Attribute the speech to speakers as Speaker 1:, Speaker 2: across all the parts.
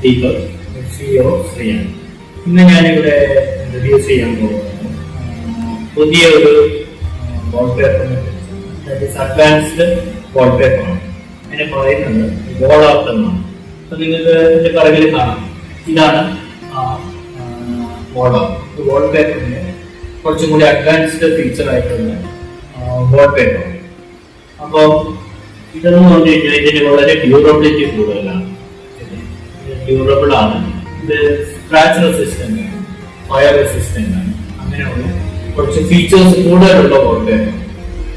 Speaker 1: Deepak, CEO ശ്രീയാണ്. ഇന്ന് ഞാനിവിടെ introduce ചെയ്യാൻ പോകുന്നത് പുതിയ ഒരു വാൾപേപ്പറിനെ കുറിച്ച്, അഡ്വാൻസ്ഡ് വാൾപേപ്പറാണ്. അതിനെ പറയുന്നത് വോൾ ആർട്ട് എന്നാണ്. അപ്പൊ നിങ്ങൾക്ക് ഇതിന്റെ പിറകിൽ കാണാം, ഇതാണ് വോൾ ആർട്ട്. വാൾപേപ്പറിന്റെ കുറച്ചും കൂടി അഡ്വാൻസ്ഡ് ഫീച്ചർ ആയിട്ടുള്ള വാൾപേപ്പർ. അപ്പോൾ ഇതെന്ന് പറഞ്ഞു കഴിഞ്ഞാൽ ഇതിന് വളരെ ഡ്യൂറബിലിറ്റി കൂടുതലാണ്. ഡ്യൂറബിൾ ആണ്, ഇത് സ്ക്രാച്ച് റെസിസ്റ്റന്റ് ആണ്, ഫയർ റെസിസ്റ്റന്റ് ആണ്. അങ്ങനെയുള്ള കുറച്ച് ഫീച്ചേഴ്സ് കൂടുതലുള്ള വാൾപേപ്പർ.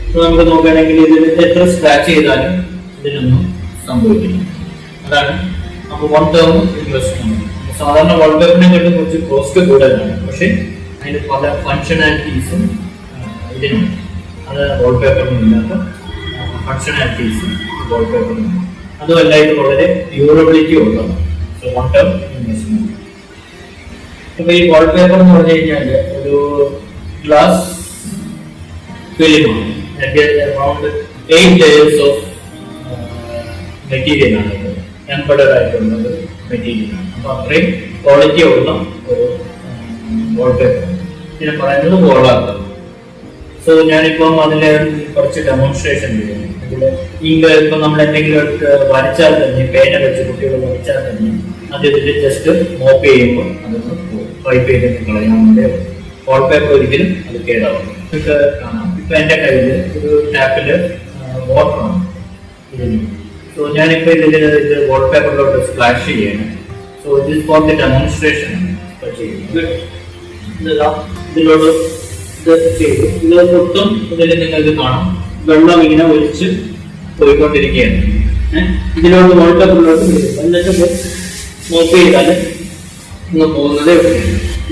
Speaker 1: അപ്പോൾ നമുക്ക് നോക്കുകയാണെങ്കിൽ ഇതിന് എത്ര സ്ക്രാച്ച് ചെയ്താലും ഇതിനൊന്നും സംഭവിക്കില്ല. അതാണ് നമ്മൾ വൺ ടേം ഇൻവെസ്റ്റ്മെന്റ്. സാധാരണ വാൾപേപ്പറിനെ കണ്ട് കുറച്ച് കോസ്റ്റ് കൂടുതലാണ്, പക്ഷെ അതിന് പല ഫങ്ഷനാലിറ്റീസും ഇതിനുണ്ട്. അത് വാൾപേപ്പറിനില്ലാത്ത ഫങ്ഷനാലിറ്റീസും വാൾപേപ്പറിനുണ്ട്. അതുമല്ല ഇത് വളരെ ഡ്യൂറബിലിറ്റി ഉള്ളതാണ്. So one term investment. അപ്പൊ ഈ വാൾപേപ്പർ എന്ന് പറഞ്ഞു കഴിഞ്ഞാൽ ഒരു ഗ്ലാസ് ഫിലിമാണ്. അറൗണ്ട് 8 layers ഓഫ് മെറ്റീരിയൽ ആണ് ഇത്. എംബഡഡ് ആയിട്ടുള്ളത് മെറ്റീരിയൽ ആണ്. അപ്പൊ അത്രയും ക്വാളിറ്റി ഉള്ള ഒരു വാൾപേപ്പർ. ഇതിനെ പറയുന്നത് വോൾ ആർട്ട്. സോ ഞാനിപ്പം അതിലെ കുറച്ച് ഡെമോൺസ്ട്രേഷൻ ചെയ്യുന്നു. ഇതില് ഇപ്പൊ നമ്മൾ എന്തെങ്കിലും വരച്ചാൽ തന്നെ, പേന വെച്ച് കുട്ടികൾ വരച്ചാൽ തന്നെ അത് ഇതിൽ ജസ്റ്റ് മോപ്പ് ചെയ്യുമ്പോൾ അതൊന്ന് വൈപ്പ് ചെയ്തിട്ട് കളയാവുന്നതേ ഉള്ളൂ. വാൾപേപ്പർ ഒരിക്കലും അത് കേടാവും. നിങ്ങൾക്ക് കാണാം, ഇപ്പൊ എന്റെ കയ്യിൽ ഒരു ടാപ്പില് വാട്ടറാണ് ഇതിന്. സോ ഞാനിപ്പോ ഇത് വാൾപേപ്പറിലോട്ട് സ്പ്ലാഷ് ചെയ്യണം. So it is for the demonstration ഇതിലോട്ട് ഇത് ചെയ്തു. ഇതിലൊട്ടും ഇതിൽ നിങ്ങൾക്ക് കാണാം വെള്ളം ഇങ്ങനെ ഒഴിച്ച് പോയിക്കൊണ്ടിരിക്കുകയാണ്. ഇതിലോട്ട് വാൾപേപ്പറിലോട്ട് എന്നിട്ട് മോപ്പ് ചെയ്താൽ ഇങ്ങ് പോകുന്നതേ ഉള്ളൂ.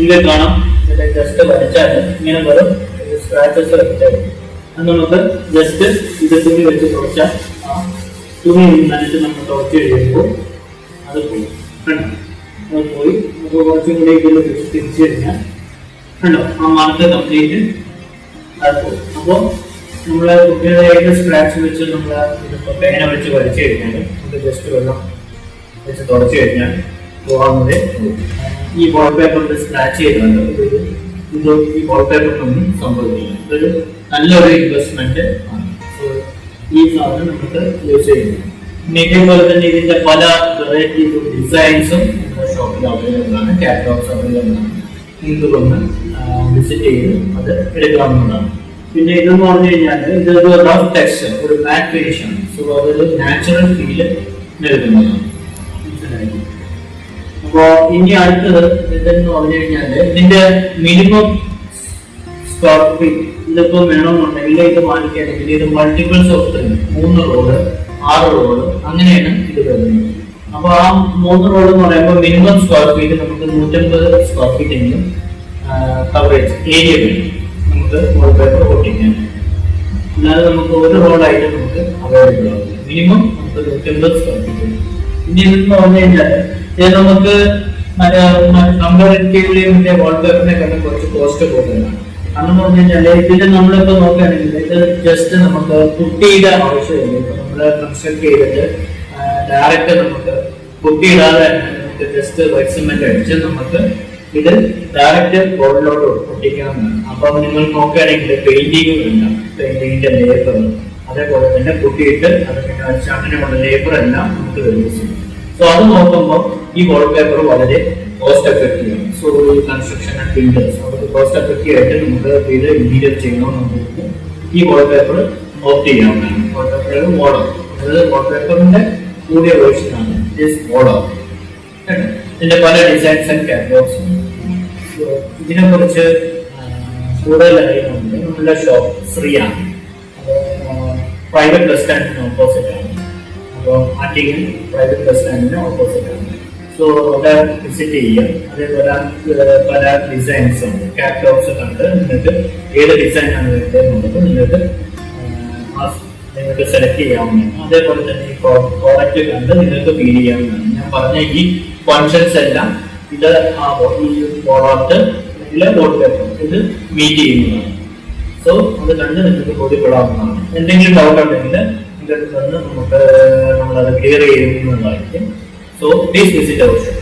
Speaker 1: ഇതിൽ കാണാം, ഇതിന്റെ ജസ്റ്റ് വരച്ചാൽ ഇങ്ങനെ വെറും സ്ക്രാച്ചസ് വെച്ചാൽ അത് നമുക്ക് ജസ്റ്റ് ഇത് തുണി വെച്ച് തുടച്ചാൽ ആ തുണി നനച്ച് നമ്മൾ തുടച്ച് കഴിയുമ്പോൾ അത് പോയി. കണ്ടോ, അത് പോയി. അപ്പോൾ കുറച്ചും കൂടി ഇതിൽ തിരിച്ചു കഴിഞ്ഞാൽ കണ്ടോ ആ മാർക്ക് കംപ്ലീറ്റ് അത് പോകും. അപ്പോൾ നമ്മളെ കുട്ടികളുടെ സ്ക്രാച്ച് വെച്ച് നമ്മൾ പേന വെച്ച് വരച്ചു കഴിഞ്ഞാൽ നമുക്ക് ജസ്റ്റ് വെള്ളം വെച്ച് തുടച്ചു കഴിഞ്ഞാൽ പോകാവുന്നതേ ഉള്ളൂ. ഈ വാൾപേപ്പറിൽ സ്ക്രാച്ച് ചെയ്തുകൊണ്ട് ഇത് ഈ വാൾപേപ്പറിനൊന്നും സംഭവിക്കില്ല. ഇതൊരു നല്ലൊരു ഇൻവെസ്റ്റ്മെന്റ് ആണ്. ഈ സാധനം നമുക്ക് യൂസ് ചെയ്യുന്നു. പിന്നെ ഇതേപോലെ തന്നെ ഇതിന്റെ പല വെറൈറ്റീസും ഡിസൈൻസും നമ്മുടെ ഷോപ്പിൽ അവൈലബിൾ ആണ്. കാറ്റലോഗ്സ് അവൈലബിൾ ആണ്. നിങ്ങൾക്ക് വന്ന് വിസിറ്റ് ചെയ്ത് അത് എടുക്കാവുന്നതാണ്. പിന്നെ ഇതെന്ന് പറഞ്ഞു കഴിഞ്ഞാൽ ഇതൊരു റഫ് ടെക്സ്ചർ, ഒരു മാറ്റ് ഫിനിഷ് ആണ്. സോ അതൊരു നാച്ചുറൽ ഫീല് നൽകുന്നതാണ്. മനസ്സിലായി? അപ്പോ ഇനി അടുത്തത് ഇതെന്ന് പറഞ്ഞു കഴിഞ്ഞാല് ഇതിന്റെ മിനിമം സ്ക്വയർ ഫീറ്റ് ഇതിപ്പോ വേണമെന്നുണ്ടെങ്കിൽ ഇത് മാറ്റിക്കുകയാണെങ്കിൽ ഇത് മൾട്ടിപ്പിൾസ് ഓഫ് 3 റോഡ് 6 റോഡ് അങ്ങനെയാണ് ഇത് വരുന്നത്. അപ്പൊ ആ 3 റോഡ് എന്ന് പറയുമ്പോൾ മിനിമം സ്ക്വയർ ഫീറ്റ് നമുക്ക് 150 സ്ക്വയർ ഫീറ്റ് എങ്കിലും കവറേജ് ഏരിയ വേണം നമുക്ക് വാൾപേപ്പർ ഒട്ടിക്കാൻ. അല്ലാതെ നമുക്ക് ഒരു റോഡായിട്ട് നമുക്ക് അവൈലബിൾ ആവില്ല. മിനിമം നമുക്ക് 150 സ്ക്വയർ ഫീറ്റ്. ഇനി ഇതെന്ന് പറഞ്ഞു കഴിഞ്ഞാൽ ഇത് നമുക്ക് കമ്പാരിറ്റീവ്ലി മറ്റേ വാൾപേപ്പറിനെ കണ്ട് കുറച്ച് കോസ്റ്റ് കൂടുതലാണ്. അതെന്ന് പറഞ്ഞു കഴിഞ്ഞാൽ ഇതിൽ നമ്മളിപ്പോ നോക്കുകയാണെങ്കിൽ ഇത് ജസ്റ്റ് നമുക്ക് പുട്ടിയുടെ ആവശ്യമില്ല. ഇപ്പൊ നമ്മള് കൺസ്ട്രക്ട് ചെയ്തിട്ട് ഡയറക്റ്റ് നമുക്ക് പുട്ടിയിടാതെ തന്നെ നമുക്ക് ജസ്റ്റ് വൈറ്റ് സിമെന്റ് അടിച്ച് നമുക്ക് ഇത് ഡയറക്റ്റ് ബോർഡിലോട്ട് ഒട്ടിക്കാവുന്നതാണ്. അപ്പം നിങ്ങൾ നോക്കുകയാണെങ്കിൽ പെയിന്റിങ് എല്ലാം, പെയിന്റിങ്ങിന്റെ ലേബർ അതേപോലെ തന്നെ പുട്ടിയിട്ട് അത് പിന്നെ വെച്ച് അങ്ങനെയുള്ള ലേബർ എല്ലാം നമുക്ക് റിലീസ് ചെയ്യും. സോ അത് നോക്കുമ്പോൾ ഈ വാൾപേപ്പർ വളരെ കോസ്റ്റ് എഫക്റ്റീവ് ആണ്. സോ ഈ കൺസ്ട്രക്ഷൻ ആൻഡ് ബിൽഡേഴ്സ് അവർക്ക് കോസ്റ്റ് എഫക്റ്റീവ് ആയിട്ട് നമുക്ക് വീട് ഇന്റീരിയർ ചെയ്യണമെന്നുണ്ടെങ്കിൽ ഈ വാൾപേപ്പർ ഓപ്റ്റ് ചെയ്യാവുന്നതാണ്. വാൾപേപ്പർ മോഡൽ, അതായത് വാൾപേപ്പറിന്റെ കൂടിയ വേർഷനാണ് മോഡൽ. ഇതിന്റെ പല ഡിസൈൻസ് ആൻഡ് കാറ്റലോഗ്സ്. ഇതിനെ കുറിച്ച് കൂടുതൽ അറിയുന്നുണ്ട് നമ്മുടെ ഷോപ്പ് ശ്രീയാണ്. പ്രൈവറ്റ് ബസ് സ്റ്റാൻഡിന് ഓപ്പോസിറ്റ് ആണ്. അപ്പോൾ ആറ്റിങ്ങൽ പ്രൈവറ്റ് ബസ് സ്റ്റാൻഡിന് ഓപ്പോസിറ്റ് ആണ്. സോ അവിടെ വിസിറ്റ് ചെയ്യാം. അതേപോലെ പല ഡിസൈൻസ് ഉണ്ട്. കാറ്റലോഗ്സ് കണ്ട് നിങ്ങൾക്ക് ഏത് ഡിസൈൻ ആണ് വേണ്ടത് എന്നുള്ളത് നിങ്ങൾക്ക് സെലക്ട് ചെയ്യാവുന്നതാണ്. അതേപോലെ തന്നെ ഈ പ്രോഡക്റ്റ് കണ്ട് നിങ്ങൾക്ക് ഫീൽ ചെയ്യാവുന്നതാണ്. ഞാൻ പറഞ്ഞ ഈ ഫങ്ഷൻസ് എല്ലാം ഇത് ഈ പ്രോഡക്റ്റ് വാൾപേപ്പർ ഇത് മീറ്റ് ചെയ്യുന്നതാണ്. സോ അത് കണ്ട് നിങ്ങൾക്ക് ബോധ്യപ്പെടാവുന്നതാണ്. എന്തെങ്കിലും ഡൗട്ട് ഉണ്ടെങ്കിൽ ഇതൊക്കെ തന്ന് നമുക്ക് നമ്മളത് ക്ലിയർ ചെയ്യുന്നതായിരിക്കും. So please visit our shop.